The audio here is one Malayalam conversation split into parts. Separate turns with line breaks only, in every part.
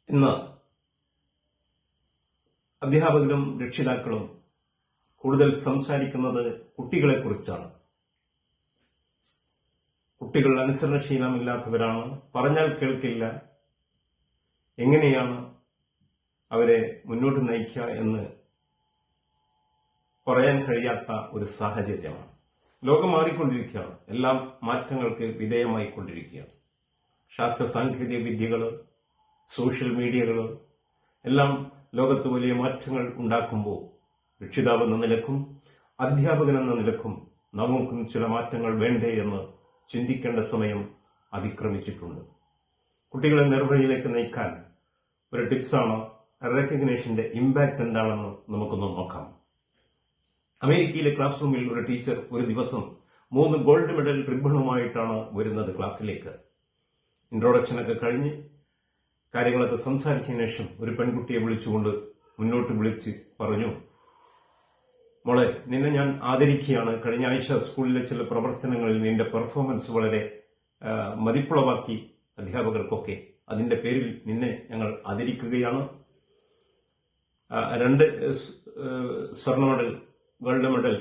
ഇന്ന് അധ്യാപകരും രക്ഷിതാക്കളും കൂടുതൽ സംസാരിക്കുന്നത് കുട്ടികളെക്കുറിച്ചാണ്. കുട്ടികൾ അനുസരണശീലമില്ലാത്തവരാണ്, പറഞ്ഞാൽ കേൾക്കില്ല. എങ്ങനെയാണ് അവരെ മുന്നോട്ട് നയിക്കുക എന്ന് പറയാൻ കഴിയാത്ത ഒരു സാഹചര്യമാണ്. ലോകം മാറിക്കൊണ്ടിരിക്കുകയാണ്, എല്ലാം മാറ്റങ്ങൾക്ക് വിധേയമായിക്കൊണ്ടിരിക്കുകയാണ്. ശാസ്ത്ര സാങ്കേതിക വിദ്യകൾ, സോഷ്യൽ മീഡിയകൾ എല്ലാം ലോകത്ത് വലിയ മാറ്റങ്ങൾ ഉണ്ടാക്കുമ്പോൾ രക്ഷിതാവ് എന്ന നിലക്കും അധ്യാപകൻ എന്ന നിലക്കും നമുക്കും ചില മാറ്റങ്ങൾ വേണ്ടേ എന്ന് ചിന്തിക്കേണ്ട സമയം അതിക്രമിച്ചിട്ടുണ്ട്. കുട്ടികളെ നേർവഴിയിലേക്ക് നയിക്കാൻ ഒരു ടിപ്സാണ് റെക്കഗ്നേഷന്റെ ഇമ്പാക്ട് എന്താണെന്ന് നമുക്കൊന്ന് നോക്കാം. അമേരിക്കയിലെ ക്ലാസ് റൂമിൽ ഒരു ടീച്ചർ ഒരു ദിവസം 3 ഗോൾഡ് മെഡൽ റിബണുമായിട്ടാണ് വരുന്നത് ക്ലാസ്സിലേക്ക്. ഇൻട്രോഡക്ഷനൊക്കെ കഴിഞ്ഞ് കാര്യങ്ങളൊക്കെ സംസാരിച്ചതിന് ശേഷം ഒരു പെൺകുട്ടിയെ വിളിച്ചുകൊണ്ട് മുന്നോട്ട് വിളിച്ച് പറഞ്ഞു, മോളെ, നിന്നെ ഞാൻ ആദരിക്കുകയാണ്. കഴിഞ്ഞ ആഴ്ച സ്കൂളിലെ ചില പ്രവർത്തനങ്ങളിൽ നിന്റെ പെർഫോമൻസ് വളരെ മതിപ്പുളവാക്കി അധ്യാപകർക്കൊക്കെ. അതിന്റെ പേരിൽ നിന്നെ ഞങ്ങൾ ആദരിക്കുകയാണ്. 2 സ്വർണ്ണ മെഡൽ, ഗോൾഡ് മെഡൽ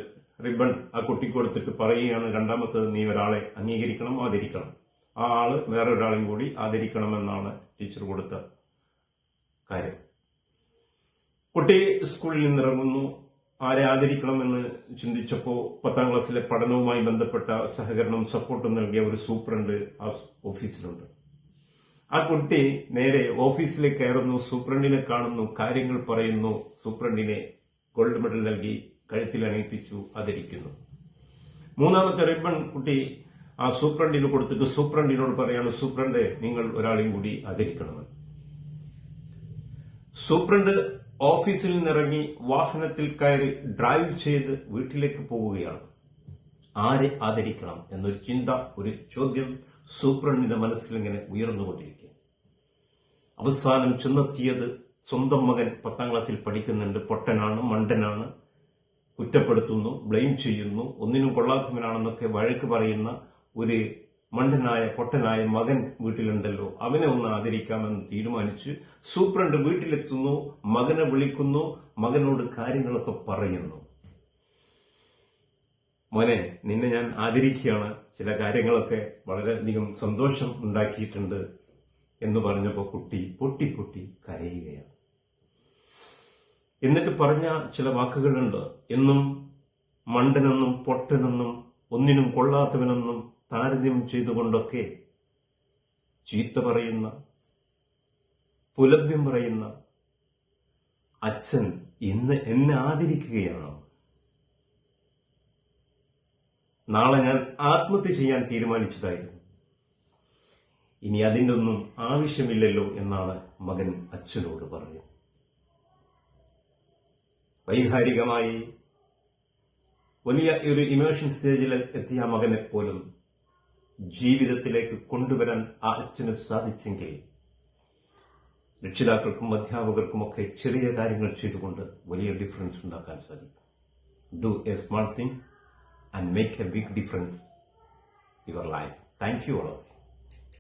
റിബൺ ആ കുട്ടിക്ക് കൊടുത്തിട്ട് പറയുകയാണ്, രണ്ടാമത്തത് നീ ഒരാളെ അംഗീകരിക്കണം, ആദരിക്കണം. ആ ആള് വേറൊരാളെയും കൂടി ആദരിക്കണമെന്നാണ് ടീച്ചർ കൊടുത്ത കാര്യം. കുട്ടി സ്കൂളിൽ നിന്നിറങ്ങുന്നു. ആരെ ആദരിക്കണമെന്ന് ചിന്തിച്ചപ്പോൾ 10ാം ക്ലാസ്സിലെ പഠനവുമായി ബന്ധപ്പെട്ട സഹകരണവും സപ്പോർട്ടും നൽകിയ ഒരു സൂപ്രണ്ട് ആ ഓഫീസിലുണ്ട്. ആ കുട്ടി നേരെ ഓഫീസിലേക്ക് കയറുന്നു, സൂപ്രണ്ടിനെ കാണുന്നു, കാര്യങ്ങൾ പറയുന്നു. സൂപ്രണ്ടിനെ ഗോൾഡ് മെഡൽ നൽകി കഴുത്തിൽ അണിയിപ്പിച്ചു, ആദരിക്കുന്നു. 3ാമത്തെ റിബൺ കുട്ടി ആ സൂപ്രണ്ടിന് കൊടുത്തിട്ട് സൂപ്രണ്ടിനോട് പറയാണ്, സൂപ്രണ്ട്, നിങ്ങൾ ഒരാളെയും കൂടി ആദരിക്കണമെന്ന്. സൂപ്രണ്ട് ഓഫീസിൽ നിന്നിറങ്ങി വാഹനത്തിൽ കയറി ഡ്രൈവ് ചെയ്ത് വീട്ടിലേക്ക് പോവുകയാണ്. ആരെ ആദരിക്കണം എന്നൊരു ചിന്ത, ഒരു ചോദ്യം സൂപ്രണ്ടിന്റെ മനസ്സിൽ ഇങ്ങനെ ഉയർന്നുകൊണ്ടിരിക്കുക. അവസാനം ചെന്നെത്തിയത് സ്വന്തം മകൻ 10ാം ക്ലാസ്സിൽ പഠിക്കുന്നുണ്ട്, പൊട്ടനാണ്, മണ്ടനാണ്, കുറ്റപ്പെടുത്തുന്നു, ബ്ലെയിം ചെയ്യുന്നു, ഒന്നിനും കൊള്ളാത്തവനാണെന്നൊക്കെ വഴക്ക് പറയുന്ന ഒരു മണ്ടനായ പൊട്ടനായ മകൻ വീട്ടിലുണ്ടല്ലോ, അവനെ ഒന്ന് ആദരിക്കാമെന്ന് തീരുമാനിച്ച് സൂപ്രണ്ട് വീട്ടിലെത്തുന്നു, മകനെ വിളിക്കുന്നു, മകനോട് കാര്യങ്ങളൊക്കെ പറയുന്നു. മോനെ, നിന്നെ ഞാൻ ആദരിക്കുകയാണ്, ചില കാര്യങ്ങളൊക്കെ വളരെയധികം സന്തോഷം ഉണ്ടാക്കിയിട്ടുണ്ട് എന്ന് പറഞ്ഞപ്പോൾ കുട്ടി പൊട്ടി പൊട്ടി കരയുകയാണ്. എന്നിട്ട് പറഞ്ഞ ചില വാക്കുകളുണ്ട്. എന്നും മണ്ടനെന്നും പൊട്ടനെന്നും ഒന്നിനും കൊള്ളാത്തവനെന്നും താരതമ്യം ചെയ്തുകൊണ്ടൊക്കെ ചീത്ത പറയുന്ന, പുലഭ്യം പറയുന്ന അച്ഛൻ ഇന്ന് എന്നെ ആദരിക്കുകയാണോ? നാളെ ഞാൻ ആത്മഹത്യ ചെയ്യാൻ തീരുമാനിച്ചതായിരുന്നു. ഇനി അതിൻ്റെ ഒന്നും ആവശ്യമില്ലല്ലോ എന്നാണ് മകൻ അച്ഛനോട് പറഞ്ഞത്. വൈകാരികമായി വലിയ ഒരു ഇമോഷൻ സ്റ്റേജിൽ എത്തിയ മകനെ പോലും ജീവിതത്തിലേക്ക് കൊണ്ടുവരാൻ ആ അച്ഛന് സാധിച്ചെങ്കിൽ രക്ഷിതാക്കൾക്കും അധ്യാപകർക്കുമൊക്കെ ചെറിയ കാര്യങ്ങൾ ചെയ്തുകൊണ്ട് വലിയ ഡിഫറൻസ് ഉണ്ടാക്കാൻ സാധിക്കും. Do a small thing and make a big difference your life. Thank you all.